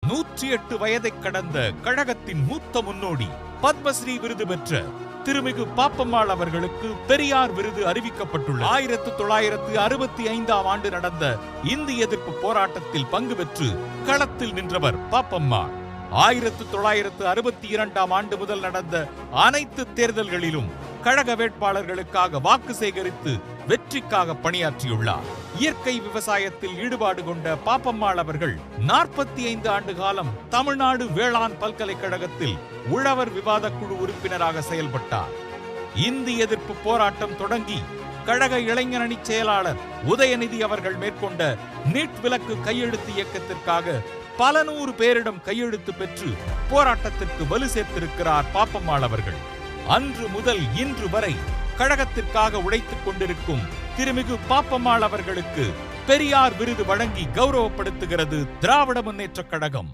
108 வயதை கடந்த கழகத்தின் மூத்த முன்னோடி பத்மஸ்ரீ விருது பெற்ற திருமிகு பாப்பம்மாள் அவர்களுக்கு பெரியார் விருது அறிவிக்கப்பட்டுள்ளது. 1965ஆம் ஆண்டு நடந்த இந்தி எதிர்ப்பு போராட்டத்தில் பங்கு பெற்று களத்தில் நின்றவர் பாப்பம்மாள். 1962ஆம் ஆண்டு முதல் நடந்த அனைத்து தேர்தல்களிலும் கழக வேட்பாளர்களுக்காக வாக்கு சேகரித்து வெற்றிக்காக பணியாற்றியுள்ளார். இயற்கை விவசாயத்தில் ஈடுபாடு கொண்ட பாப்பம்மாள் அவர்கள் 45 ஆண்டு காலம் தமிழ்நாடு வேளாண் பல்கலைக்கழகத்தில் உழவர் விவாத குழு உறுப்பினராக செயல்பட்டார். இந்தி எதிர்ப்பு போராட்டம் தொடங்கி கழக இளைஞரணி செயலாளர் உதயநிதி அவர்கள் மேற்கொண்ட நீட் விலக்கு கையெழுத்து இயக்கத்திற்காக பல நூறு பேரிடம் கையெழுத்து பெற்று போராட்டத்திற்கு வலு சேர்த்திருக்கிறார் பாப்பம்மாள் அவர்கள். அன்று முதல் இன்று வரை கழகத்திற்காக உழைத்துக் கொண்டிருக்கும் திருமிகு பாப்பம்மாள் அவர்களுக்கு பெரியார் விருது வழங்கி கௌரவப்படுத்துகிறது திராவிட முன்னேற்றக் கழகம்.